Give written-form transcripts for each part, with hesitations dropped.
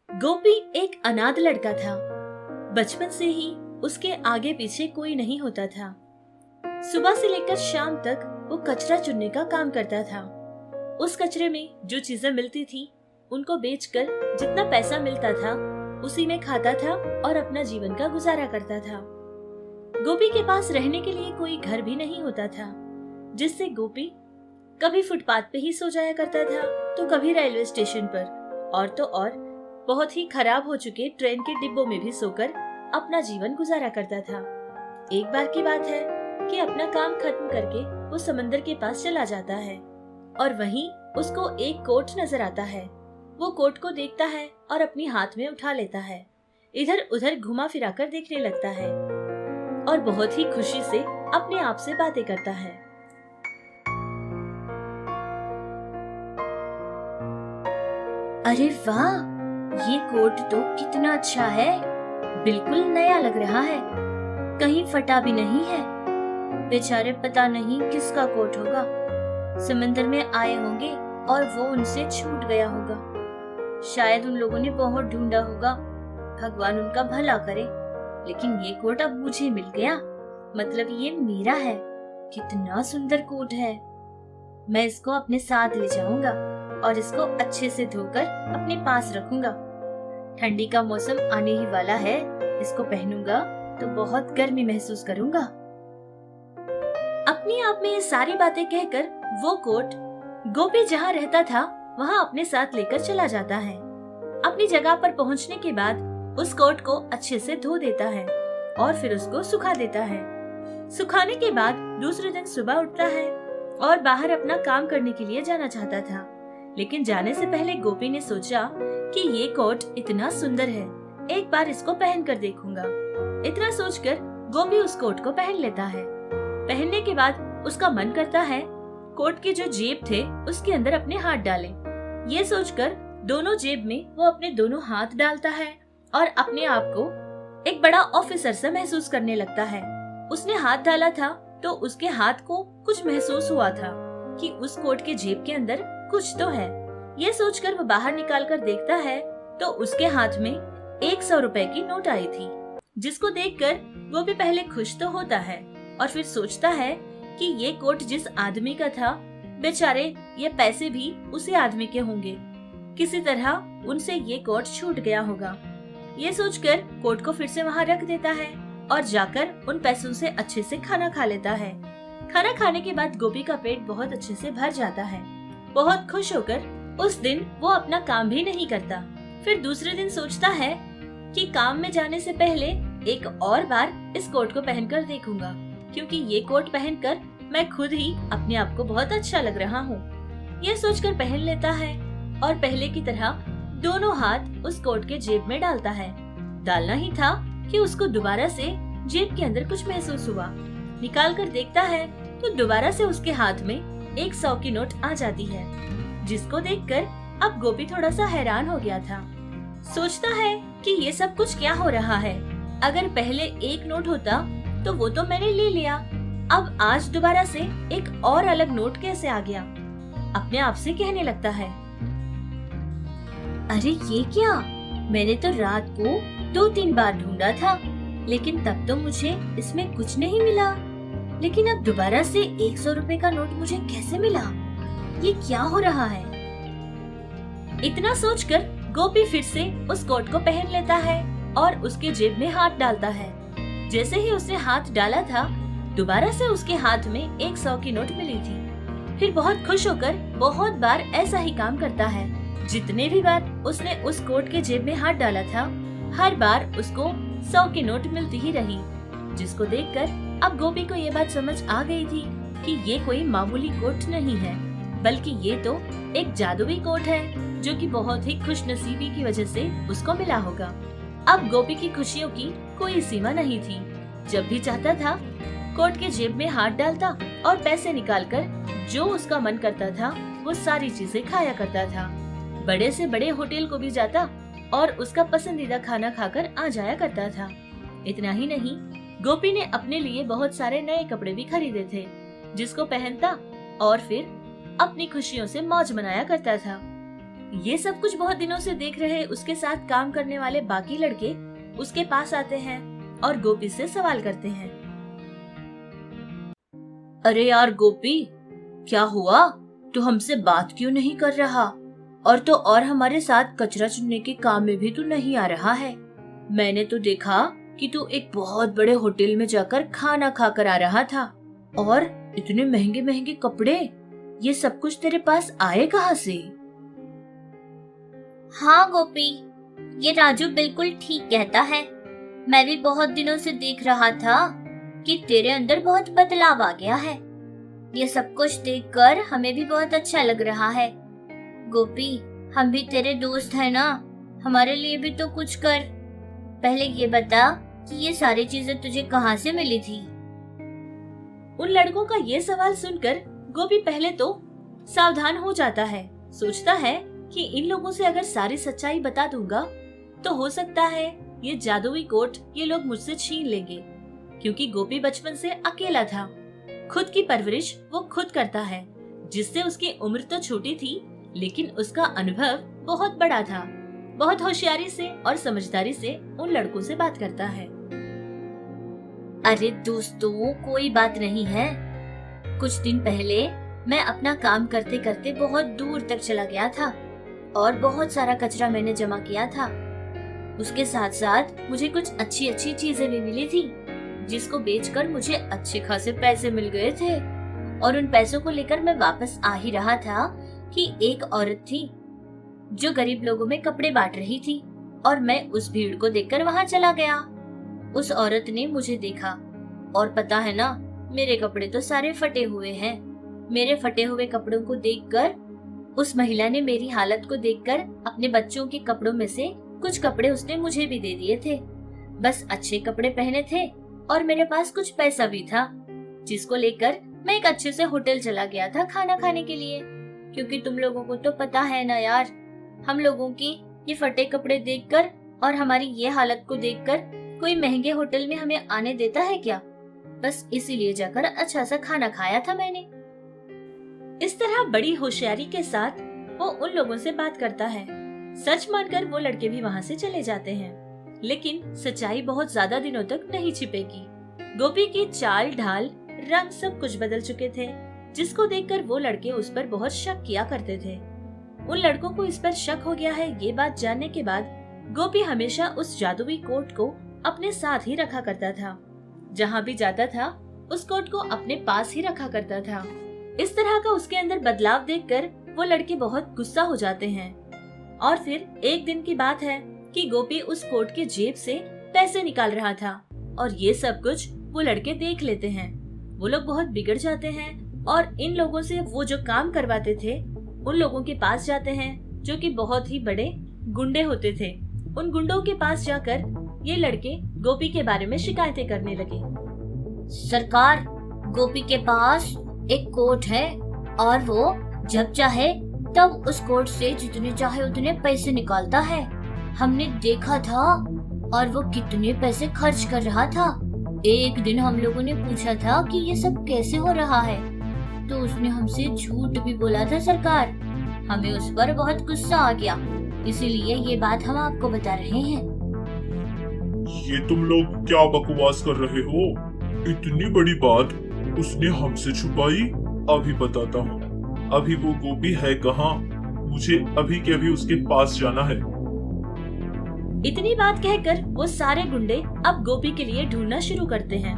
गोपी एक अनाथ लड़का था। बचपन से ही उसके आगे पीछे कोई नहीं होता था। सुबह से लेकर शाम तक वो कचरा चुनने का काम करता था। उस कचरे में जो चीजें मिलती थी उनको बेचकर जितना पैसा मिलता था उसी में खाता था और अपना जीवन का गुजारा करता था। गोपी के पास रहने के लिए कोई घर भी नहीं होता था, जिससे गोपी कभी फुटपाथ पे ही सो जाया करता था तो कभी रेलवे स्टेशन पर, और तो और बहुत ही खराब हो चुके ट्रेन के डिब्बों में भी सोकर अपना जीवन गुजारा करता था। एक बार की बात है कि अपना काम खत्म करके वो समंदर के पास चला जाता है और वहीं उसको एक कोट नजर आता है। वो कोट को देखता है और अपनी हाथ में उठा लेता है, इधर उधर घुमा फिरा कर देखने लगता है और बहुत ही खुशी से अपने आप से बातें करता है। अरे वाह, ये कोट तो कितना अच्छा है, बिल्कुल नया लग रहा है, कहीं फटा भी नहीं है। बेचारे पता नहीं किसका कोट होगा, समंदर में आए होंगे और वो उनसे छूट गया होगा। शायद उन लोगों ने बहुत ढूंढा होगा, भगवान उनका भला करे। लेकिन ये कोट अब मुझे मिल गया, मतलब ये मेरा है। कितना सुंदर कोट है, मैं इसको अपने साथ ले जाऊंगा और इसको अच्छे से धोकर अपने पास रखूंगा। ठंडी का मौसम आने ही वाला है, इसको पहनूंगा तो बहुत गर्मी महसूस करूंगा। अपने आप में ये सारी बातें कहकर वो कोट गोपी जहाँ रहता था वहाँ अपने साथ लेकर चला जाता है। अपनी जगह पर पहुँचने के बाद उस कोट को अच्छे से धो देता है और फिर उसको सुखा देता है। सुखाने के बाद दूसरे दिन सुबह उठता है और बाहर अपना काम करने के लिए जाना चाहता था, लेकिन जाने से पहले गोपी ने सोचा कि ये कोट इतना सुंदर है, एक बार इसको पहन कर देखूंगा। इतना सोचकर गोपी उस कोट को पहन लेता है। पहनने के बाद उसका मन करता है कोट के जो जेब थे उसके अंदर अपने हाथ डाले। ये सोचकर दोनों जेब में वो अपने दोनों हाथ डालता है और अपने आप को एक बड़ा ऑफिसर सा महसूस करने लगता है। उसने हाथ डाला था तो उसके हाथ को कुछ महसूस हुआ था कि उस कोट के जेब के अंदर कुछ तो है। ये सोचकर वो बाहर निकाल कर देखता है तो उसके हाथ में 100 रुपए की नोट आई थी, जिसको देखकर वो भी पहले खुश तो होता है और फिर सोचता है कि ये कोट जिस आदमी का था, बेचारे ये पैसे भी उसी आदमी के होंगे, किसी तरह उनसे ये कोट छूट गया होगा। ये सोचकर कोट को फिर से वहाँ रख देता है और जाकर उन पैसों से अच्छे से खाना खा लेता है। खाना खाने के बाद गोपी का पेट बहुत अच्छे से भर जाता है। बहुत खुश होकर उस दिन वो अपना काम भी नहीं करता। फिर दूसरे दिन सोचता है कि काम में जाने से पहले एक और बार इस कोट को पहनकर देखूंगा, क्योंकि ये कोट पहनकर मैं खुद ही अपने आप को बहुत अच्छा लग रहा हूँ। ये सोचकर पहन लेता है और पहले की तरह दोनों हाथ उस कोट के जेब में डालता है। डालना ही था कि उसको दोबारा से जेब के अंदर कुछ महसूस हुआ। निकाल कर देखता है तो दोबारा से उसके हाथ में 100 की नोट आ जाती है, जिसको देखकर अब गोपी थोड़ा सा हैरान हो गया था। सोचता है कि ये सब कुछ क्या हो रहा है, अगर पहले एक नोट होता तो वो तो मैंने ले लिया, अब आज दोबारा से एक और अलग नोट कैसे आ गया। अपने आप से कहने लगता है, अरे ये क्या, मैंने तो रात को 2-3 बार ढूंढा था लेकिन तब तो मुझे इसमें कुछ नहीं मिला, लेकिन अब दोबारा से 100 रुपए का नोट मुझे कैसे मिला, ये क्या हो रहा है। इतना सोचकर गोपी फिर से उस कोट को पहन लेता है और उसके जेब में हाथ डालता है। जैसे ही उसने हाथ डाला था दोबारा से उसके हाथ में 100 की नोट मिली थी। फिर बहुत खुश होकर बहुत बार ऐसा ही काम करता है। जितने भी बार उसने उस कोट के जेब में हाथ डाला था हर बार उसको 100 की नोट मिलती ही रही, जिसको देखकर अब गोपी को ये बात समझ आ गई थी कि ये कोई मामूली कोट नहीं है, बल्कि ये तो एक जादुई कोट है जो कि बहुत ही खुशनसीबी की वजह से उसको मिला होगा। अब गोपी की खुशियों की कोई सीमा नहीं थी। जब भी चाहता था कोट के जेब में हाथ डालता और पैसे निकालकर जो उसका मन करता था वो सारी चीजें खाया करता था। बड़े से बड़े होटल को भी जाता और उसका पसंदीदा खाना खाकर आ जाया करता था। इतना ही नहीं, गोपी ने अपने लिए बहुत सारे नए कपड़े भी खरीदे थे, जिसको पहनता और फिर अपनी खुशियों से मौज मनाया करता था। ये सब कुछ बहुत दिनों से देख रहे उसके साथ काम करने वाले बाकी लड़के उसके पास आते हैं और गोपी से सवाल करते हैं। अरे यार गोपी, क्या हुआ? तू हमसे बात क्यों नहीं कर रहा? और हमारे साथ कचरा चुनने के काम में भी तू नहीं आ रहा है। मैंने तो देखा कि तू एक बहुत बड़े होटल में जाकर खाना खाकर आ रहा था, और इतने महंगे महंगे कपड़े, ये सब कुछ तेरे पास आए कहाँ से? हाँ गोपी, ये राजू बिल्कुल ठीक कहता है। मैं भी बहुत दिनों से देख रहा था कि तेरे अंदर बहुत बदलाव आ गया है। ये सब कुछ देखकर हमें भी बहुत अच्छा लग रहा है। गोपी, हम भी तेरे दोस्त हैं ना, हमारे लिए भी तो कुछ कर। पहले ये बता कि ये सारी चीजें तुझे कहाँ से मिली थी? उन लड़कों का ये सवाल सुनकर गोपी पहले तो सावधान हो जाता है। सोचता है कि इन लोगों से अगर सारी सच्चाई बता दूंगा तो हो सकता है ये जादुई कोट ये लोग मुझसे छीन लेंगे, क्योंकि गोपी बचपन से अकेला था। खुद की परवरिश वो खुद करता है, जिससे उसकी उम्र तो छोटी थी लेकिन उसका अनुभव बहुत बड़ा था। बहुत होशियारी से और समझदारी से उन लड़कों से बात करता है। अरे दोस्तों, कोई बात नहीं है। कुछ दिन पहले मैं अपना काम करते करते बहुत दूर तक चला गया था और बहुत सारा कचरा मैंने जमा किया था। उसके साथ साथ मुझे कुछ अच्छी अच्छी चीजें भी मिली थी, जिसको बेचकर मुझे अच्छे खासे पैसे मिल गए थे। और उन पैसों को लेकर मैं वापस आ ही रहा था कि एक औरत थी जो गरीब लोगों में कपड़े बांट रही थी, और मैं उस भीड़ को देखकर वहां चला गया। उस औरत ने मुझे देखा, और पता है ना, मेरे कपड़े तो सारे फटे हुए हैं। मेरे फटे हुए कपड़ों को देखकर उस महिला ने मेरी हालत को देखकर अपने बच्चों के कपड़ों में से कुछ कपड़े उसने मुझे भी दे दिए थे। बस अच्छे कपड़े पहने थे और मेरे पास कुछ पैसा भी था, जिसको लेकर मैं एक अच्छे से होटल चला गया था खाना खाने के लिए। क्योंकि तुम लोगों को तो पता है ना यार, हम लोगों की ये फटे कपड़े देखकर और हमारी ये हालत को देखकर कोई महंगे होटल में हमें आने देता है क्या? बस इसीलिए जाकर अच्छा सा खाना खाया था मैंने। इस तरह बड़ी होशियारी के साथ वो उन लोगों से बात करता है। सच मानकर वो लड़के भी वहाँ से चले जाते हैं, लेकिन सच्चाई बहुत ज्यादा दिनों तक नहीं छिपेगी। गोपी की चाल ढाल, रंग सब कुछ बदल चुके थे, जिसको देखकर वो लड़के उस पर बहुत शक किया करते थे। उन लड़कों को इस पर शक हो गया है, ये बात जानने के बाद गोपी हमेशा उस जादुई कोट को अपने साथ ही रखा करता था। जहाँ भी जाता था उस कोट को अपने पास ही रखा करता था। इस तरह का उसके अंदर बदलाव देखकर वो लड़के बहुत गुस्सा हो जाते हैं। और फिर एक दिन की बात है कि गोपी उस कोट के जेब से पैसे निकाल रहा था, और ये सब कुछ वो लड़के देख लेते हैं। वो लोग बहुत बिगड़ जाते हैं और इन लोगों से वो जो काम करवाते थे उन लोगों के पास जाते हैं, जो कि बहुत ही बड़े गुंडे होते थे। उन गुंडों के पास जाकर ये लड़के गोपी के बारे में शिकायतें करने लगे। सरकार, गोपी के पास एक कोट है और वो जब चाहे तब उस कोट से जितने चाहे उतने पैसे निकालता है। हमने देखा था और वो कितने पैसे खर्च कर रहा था। एक दिन हम लोगों ने पूछा था कि ये सब कैसे हो रहा है, तो उसने हमसे झूठ भी बोला था सरकार। हमें उस पर बहुत गुस्सा आ गया, इसीलिए ये बात हम आपको बता रहे हैं। ये तुम लोग क्या बकवास कर रहे हो? इतनी बड़ी बात उसने हमसे छुपाई? अभी बताता हूँ। अभी वो गोपी है कहाँ? मुझे अभी के अभी उसके पास जाना है। इतनी बात कहकर वो सारे गुंडे अब गोपी के लिए ढूंढना शुरू करते हैं।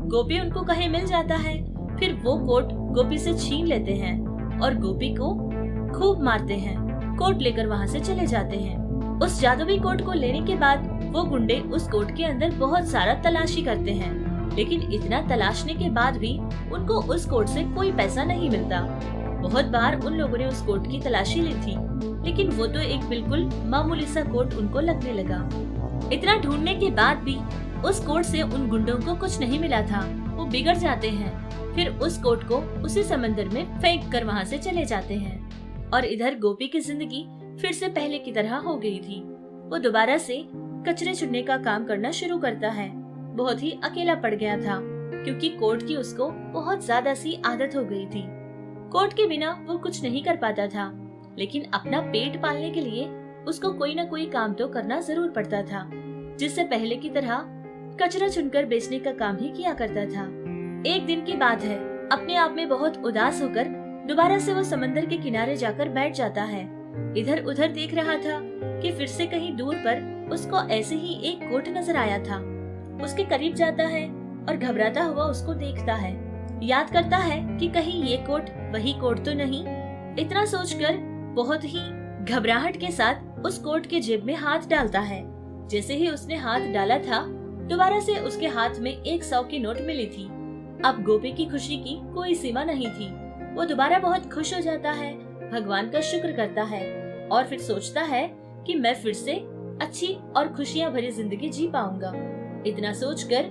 गोपी उनको कहीं मिल जाता है, फिर वो कोट गोपी से छीन लेते हैं और गोपी को खूब मारते हैं। कोट लेकर वहाँ से चले जाते हैं। उस जादुई कोट को लेने के बाद वो गुंडे उस कोट के अंदर बहुत सारा तलाशी करते हैं, लेकिन इतना तलाशने के बाद भी उनको उस कोट से कोई पैसा नहीं मिलता। बहुत बार उन लोगों ने उस कोट की तलाशी ली थी, लेकिन वो तो एक बिल्कुल मामूली सा कोट उनको लगने लगा। इतना ढूंढने के बाद भी उस कोट से उन गुंडों को कुछ नहीं मिला था। वो बिगड़ जाते हैं, फिर उस कोट को उसी समंदर में फेंक कर वहाँ से चले जाते हैं। और इधर गोपी की जिंदगी फिर से पहले की तरह हो गई थी। वो दोबारा से कचरे चुनने का काम करना शुरू करता है। बहुत ही अकेला पड़ गया था, क्योंकि कोट की उसको बहुत ज्यादा सी आदत हो गई थी। कोट के बिना वो कुछ नहीं कर पाता था, लेकिन अपना पेट पालने के लिए उसको कोई न कोई काम तो करना जरूर पड़ता था, जिससे पहले की तरह कचरा चुनकर बेचने का काम ही किया करता था। एक दिन की बात है, अपने आप में बहुत उदास होकर दोबारा से वो समंदर के किनारे जाकर बैठ जाता है। इधर उधर देख रहा था कि फिर से कहीं दूर पर उसको ऐसे ही एक कोट नजर आया था। उसके करीब जाता है और घबराता हुआ उसको देखता है। याद करता है कि कहीं ये कोट वही कोट तो नहीं। इतना सोचकर बहुत ही घबराहट के साथ उस कोट के जेब में हाथ डालता है। जैसे ही उसने हाथ डाला था, दोबारा से उसके हाथ में 100 की नोट मिली थी। अब गोपी की खुशी की कोई सीमा नहीं थी। वो दोबारा बहुत खुश हो जाता है, भगवान का शुक्र करता है और फिर सोचता है कि मैं फिर से अच्छी और खुशियां भरी जिंदगी जी पाऊंगा। इतना सोचकर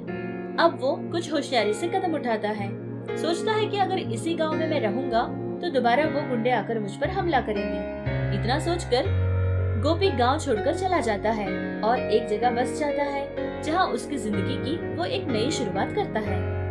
अब वो कुछ होशियारी से कदम उठाता है। सोचता है कि अगर इसी गांव में मैं रहूंगा तो दोबारा वो गुंडे आकर मुझ पर हमला करेंगे। इतना सोचकर गोपी गांव छोड़कर चला जाता है और एक जगह बस जाता है जहां उसकी जिंदगी की वो एक नई शुरुआत करता है।